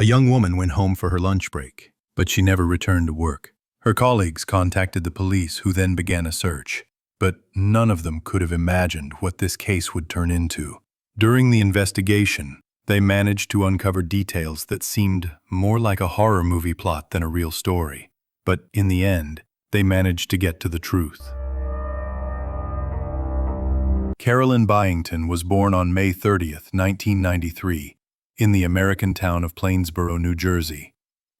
A young woman went home for her lunch break, but she never returned to work. Her colleagues contacted the police, who then began a search, but none of them could have imagined what this case would turn into. During the investigation, they managed to uncover details that seemed more like a horror movie plot than a real story. But in the end, they managed to get to the truth. Carolyn Byington was born on May 30th, 1993, in the American town of Plainsboro, New Jersey.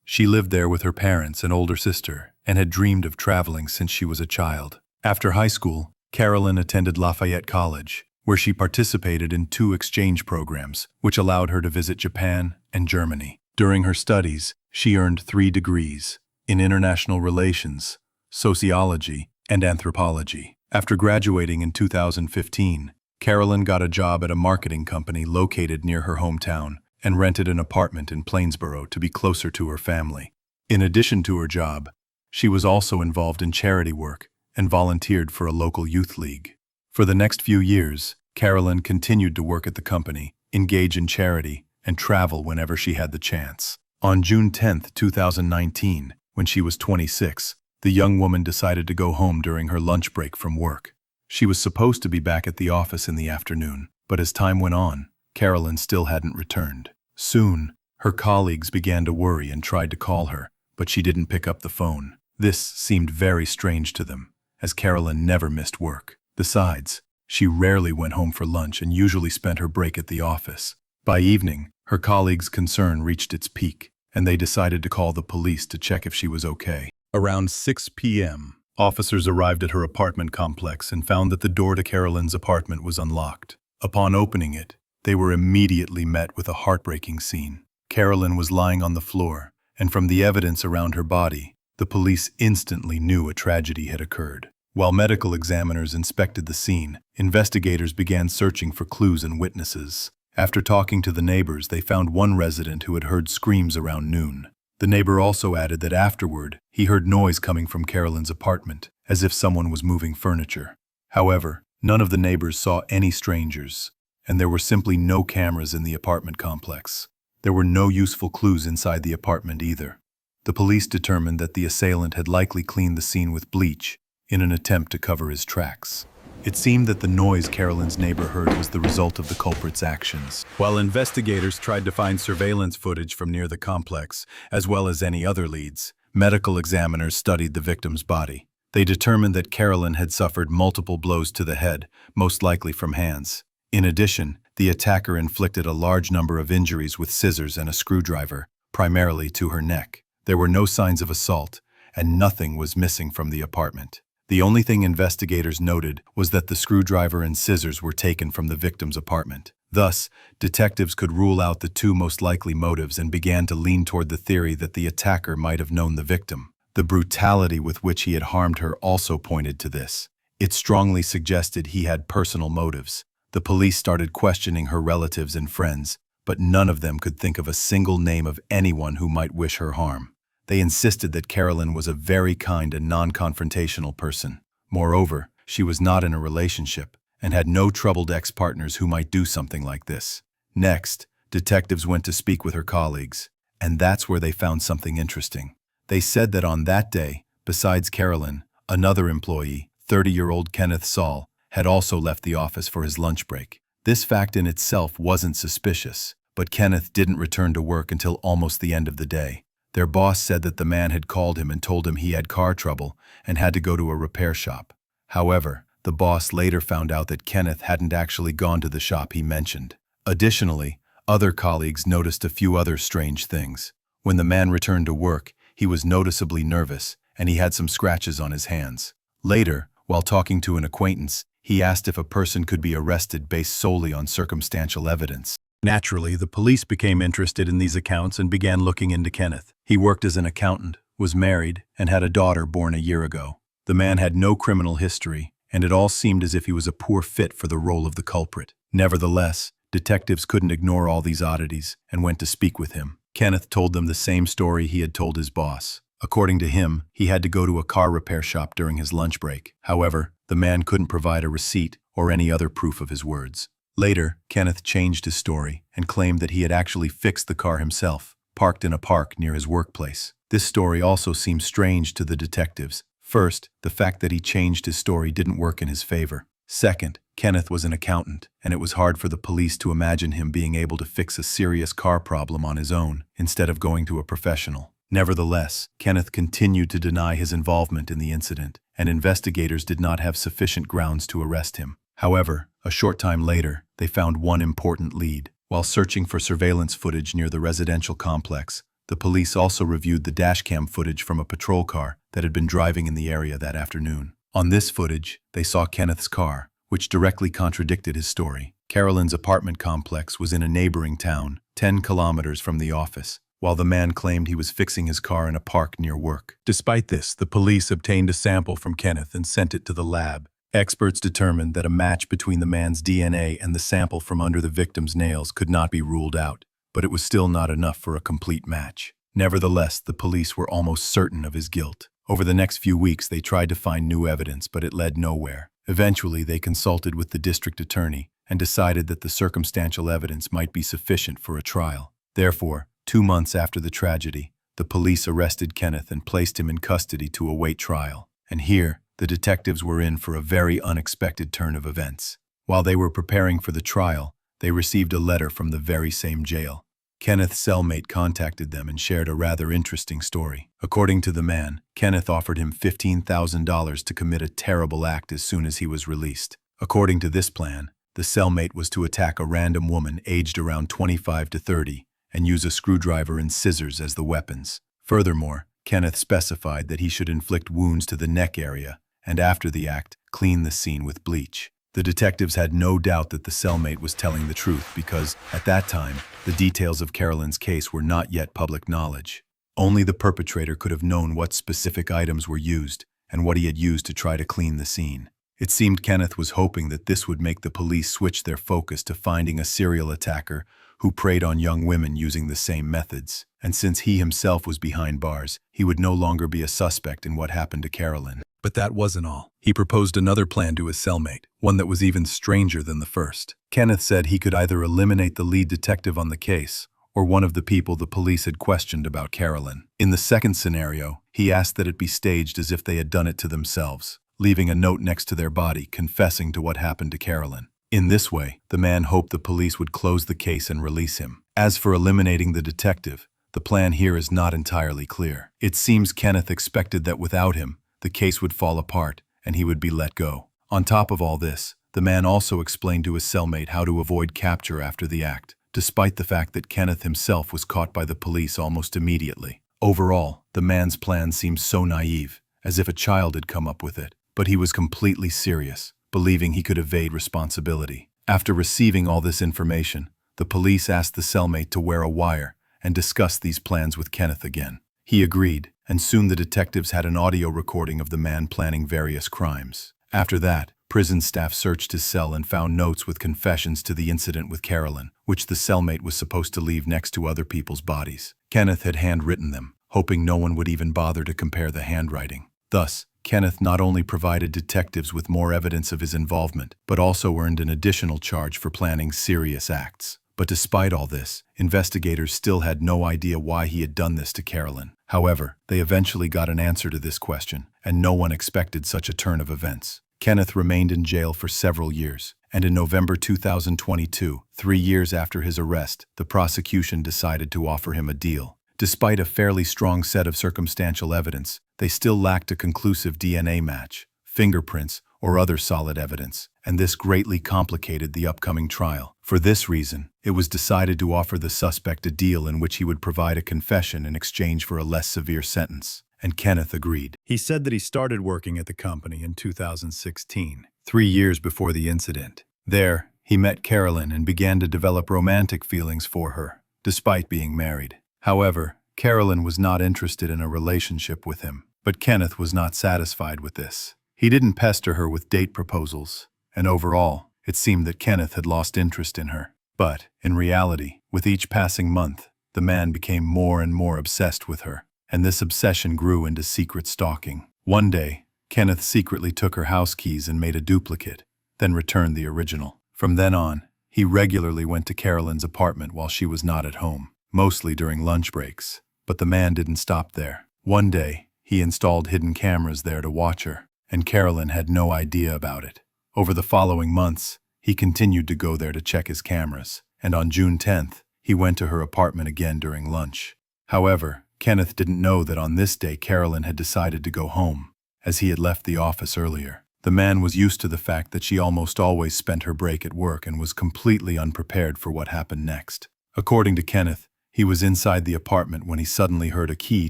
She lived there with her parents and older sister and had dreamed of traveling since she was a child. After high school, Carolyn attended Lafayette College, where she participated in 2 exchange programs, which allowed her to visit Japan and Germany. During her studies, she earned 3 degrees in international relations, sociology, and anthropology. After graduating in 2015, Carolyn got a job at a marketing company located near her hometown and rented an apartment in Plainsboro to be closer to her family. In addition to her job, she was also involved in charity work and volunteered for a local youth league. For the next few years, Carolyn continued to work at the company, engage in charity, and travel whenever she had the chance. On June 10, 2019, when she was 26, the young woman decided to go home during her lunch break from work. She was supposed to be back at the office in the afternoon, but as time went on, Carolyn still hadn't returned. Soon, her colleagues began to worry and tried to call her, but she didn't pick up the phone. This seemed very strange to them, as Carolyn never missed work. Besides, she rarely went home for lunch and usually spent her break at the office. By evening, her colleagues' concern reached its peak, and they decided to call the police to check if she was okay. Around 6 p.m., officers arrived at her apartment complex and found that the door to Carolyn's apartment was unlocked. Upon opening it, they were immediately met with a heartbreaking scene. Carolyn was lying on the floor, and from the evidence around her body, the police instantly knew a tragedy had occurred. While medical examiners inspected the scene, investigators began searching for clues and witnesses. After talking to the neighbors, they found one resident who had heard screams around noon. The neighbor also added that afterward, he heard noise coming from Carolyn's apartment, as if someone was moving furniture. However, none of the neighbors saw any strangers, and there were simply no cameras in the apartment complex. There were no useful clues inside the apartment either. The police determined that the assailant had likely cleaned the scene with bleach in an attempt to cover his tracks. It seemed that the noise Carolyn's neighbor heard was the result of the culprit's actions. While investigators tried to find surveillance footage from near the complex, as well as any other leads, medical examiners studied the victim's body. They determined that Carolyn had suffered multiple blows to the head, most likely from hands. In addition, the attacker inflicted a large number of injuries with scissors and a screwdriver, primarily to her neck. There were no signs of assault, and nothing was missing from the apartment. The only thing investigators noted was that the screwdriver and scissors were taken from the victim's apartment. Thus, detectives could rule out the 2 most likely motives and began to lean toward the theory that the attacker might have known the victim. The brutality with which he had harmed her also pointed to this. It strongly suggested he had personal motives. The police started questioning her relatives and friends, but none of them could think of a single name of anyone who might wish her harm. They insisted that Carolyn was a very kind and non-confrontational person. Moreover, she was not in a relationship and had no troubled ex-partners who might do something like this. Next, detectives went to speak with her colleagues, and that's where they found something interesting. They said that on that day, besides Carolyn, another employee, 30-year-old Kenneth Saal, had also left the office for his lunch break. This fact in itself wasn't suspicious, but Kenneth didn't return to work until almost the end of the day. Their boss said that the man had called him and told him he had car trouble and had to go to a repair shop. However, the boss later found out that Kenneth hadn't actually gone to the shop he mentioned. Additionally, other colleagues noticed a few other strange things. When the man returned to work, he was noticeably nervous and he had some scratches on his hands. Later, while talking to an acquaintance, he asked if a person could be arrested based solely on circumstantial evidence. Naturally, the police became interested in these accounts and began looking into Kenneth. He worked as an accountant, was married, and had a daughter born a year ago. The man had no criminal history, and it all seemed as if he was a poor fit for the role of the culprit. Nevertheless, detectives couldn't ignore all these oddities and went to speak with him. Kenneth told them the same story he had told his boss. According to him, he had to go to a car repair shop during his lunch break. However, the man couldn't provide a receipt or any other proof of his words. Later, Kenneth changed his story and claimed that he had actually fixed the car himself. parked in a park near his workplace. This story also seemed strange to the detectives. First, the fact that he changed his story didn't work in his favor. Second, Kenneth was an accountant, and it was hard for the police to imagine him being able to fix a serious car problem on his own, instead of going to a professional. Nevertheless, Kenneth continued to deny his involvement in the incident, and investigators did not have sufficient grounds to arrest him. However, a short time later, they found one important lead. While searching for surveillance footage near the residential complex, the police also reviewed the dashcam footage from a patrol car that had been driving in the area that afternoon. On this footage, they saw Kenneth's car, which directly contradicted his story. Carolyn's apartment complex was in a neighboring town, 10 kilometers from the office, while the man claimed he was fixing his car in a park near work. Despite this, the police obtained a sample from Kenneth and sent it to the lab. Experts determined that a match between the man's DNA and the sample from under the victim's nails could not be ruled out, but it was still not enough for a complete match. Nevertheless, the police were almost certain of his guilt. Over the next few weeks, they tried to find new evidence, but it led nowhere. Eventually, they consulted with the district attorney and decided that the circumstantial evidence might be sufficient for a trial. Therefore, 2 months after the tragedy, the police arrested Kenneth and placed him in custody to await trial. And here, the detectives were in for a very unexpected turn of events. While they were preparing for the trial, they received a letter from the very same jail. Kenneth's cellmate contacted them and shared a rather interesting story. According to the man, Kenneth offered him $15,000 to commit a terrible act as soon as he was released. According to this plan, the cellmate was to attack a random woman aged around 25 to 30 and use a screwdriver and scissors as the weapons. Furthermore, Kenneth specified that he should inflict wounds to the neck area and after the act, clean the scene with bleach. The detectives had no doubt that the cellmate was telling the truth because, at that time, the details of Carolyn's case were not yet public knowledge. Only the perpetrator could have known what specific items were used and what he had used to try to clean the scene. It seemed Kenneth was hoping that this would make the police switch their focus to finding a serial attacker who preyed on young women using the same methods. And since he himself was behind bars, he would no longer be a suspect in what happened to Carolyn. But that wasn't all. He proposed another plan to his cellmate, one that was even stranger than the first. Kenneth said he could either eliminate the lead detective on the case or one of the people the police had questioned about Carolyn. In the second scenario, he asked that it be staged as if they had done it to themselves, leaving a note next to their body confessing to what happened to Carolyn. In this way, the man hoped the police would close the case and release him. As for eliminating the detective, the plan here is not entirely clear. It seems Kenneth expected that without him, the case would fall apart and he would be let go. On top of all this, the man also explained to his cellmate how to avoid capture after the act, despite the fact that Kenneth himself was caught by the police almost immediately. Overall, the man's plan seemed so naive, as if a child had come up with it, but he was completely serious, believing he could evade responsibility. After receiving all this information, the police asked the cellmate to wear a wire and discuss these plans with Kenneth again. He agreed, and soon the detectives had an audio recording of the man planning various crimes. After that, prison staff searched his cell and found notes with confessions to the incident with Carolyn, which the cellmate was supposed to leave next to other people's bodies. Kenneth had handwritten them, hoping no one would even bother to compare the handwriting. Thus, Kenneth not only provided detectives with more evidence of his involvement, but also earned an additional charge for planning serious acts. But despite all this, investigators still had no idea why he had done this to Carolyn. However, they eventually got an answer to this question, and no one expected such a turn of events. Kenneth remained in jail for several years, and in November 2022, 3 years after his arrest, the prosecution decided to offer him a deal. Despite a fairly strong set of circumstantial evidence, they still lacked a conclusive DNA match, fingerprints, or other solid evidence, and this greatly complicated the upcoming trial. For this reason, it was decided to offer the suspect a deal in which he would provide a confession in exchange for a less severe sentence, and Kenneth agreed. He said that he started working at the company in 2016, 3 years before the incident. There, he met Carolyn and began to develop romantic feelings for her, despite being married. However, Carolyn was not interested in a relationship with him, but Kenneth was not satisfied with this. He didn't pester her with date proposals, and overall, it seemed that Kenneth had lost interest in her. But, in reality, with each passing month, the man became more and more obsessed with her, and this obsession grew into secret stalking. One day, Kenneth secretly took her house keys and made a duplicate, then returned the original. From then on, he regularly went to Carolyn's apartment while she was not at home. mostly during lunch breaks. But the man didn't stop there. One day, he installed hidden cameras there to watch her, and Carolyn had no idea about it. Over the following months, he continued to go there to check his cameras, and on June 10th, he went to her apartment again during lunch. However, Kenneth didn't know that on this day Carolyn had decided to go home, as he had left the office earlier. The man was used to the fact that she almost always spent her break at work and was completely unprepared for what happened next. According to Kenneth, he was inside the apartment when he suddenly heard a key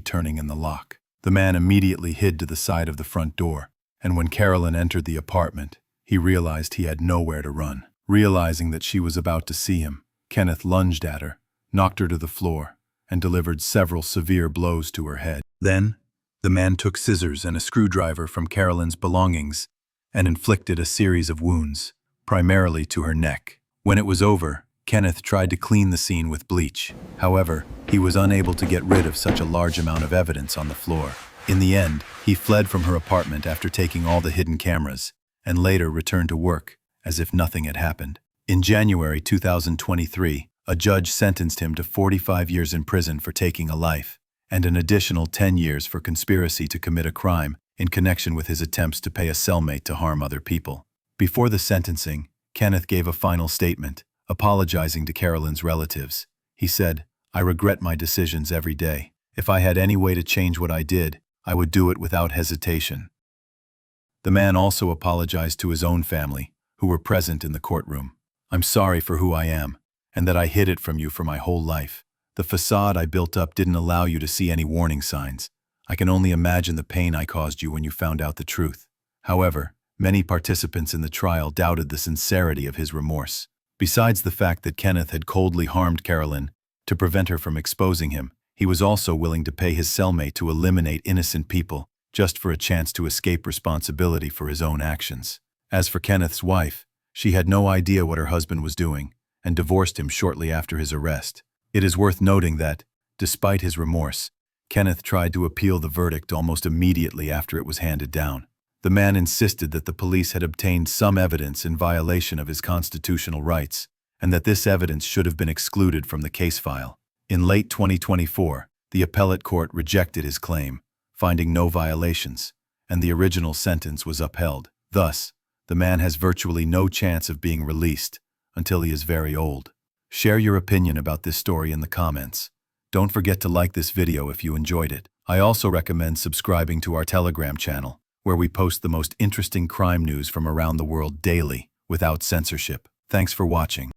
turning in the lock. The man immediately hid to the side of the front door, and when Carolyn entered the apartment, he realized he had nowhere to run. Realizing that she was about to see him, Kenneth lunged at her, knocked her to the floor, and delivered several severe blows to her head. Then, the man took scissors and a screwdriver from Carolyn's belongings and inflicted a series of wounds, primarily to her neck. When it was over, Kenneth tried to clean the scene with bleach. However, he was unable to get rid of such a large amount of evidence on the floor. In the end, he fled from her apartment after taking all the hidden cameras, and later returned to work, as if nothing had happened. In January 2023, a judge sentenced him to 45 years in prison for taking a life, and an additional 10 years for conspiracy to commit a crime in connection with his attempts to pay a cellmate to harm other people. Before the sentencing, Kenneth gave a final statement, apologizing to Carolyn's relatives. He said, "I regret my decisions every day. If I had any way to change what I did, I would do it without hesitation." The man also apologized to his own family, who were present in the courtroom. "I'm sorry for who I am, and that I hid it from you for my whole life. The facade I built up didn't allow you to see any warning signs. I can only imagine the pain I caused you when you found out the truth." However, many participants in the trial doubted the sincerity of his remorse. Besides the fact that Kenneth had coldly harmed Carolyn to prevent her from exposing him, he was also willing to pay his cellmate to eliminate innocent people just for a chance to escape responsibility for his own actions. As for Kenneth's wife, she had no idea what her husband was doing and divorced him shortly after his arrest. It is worth noting that, despite his remorse, Kenneth tried to appeal the verdict almost immediately after it was handed down. The man insisted that the police had obtained some evidence in violation of his constitutional rights, and that this evidence should have been excluded from the case file. In late 2024, the appellate court rejected his claim, finding no violations, and the original sentence was upheld. Thus, the man has virtually no chance of being released until he is very old. Share your opinion about this story in the comments. Don't forget to like this video if you enjoyed it. I also recommend subscribing to our Telegram channel, where we post the most interesting crime news from around the world daily, without censorship. Thanks for watching.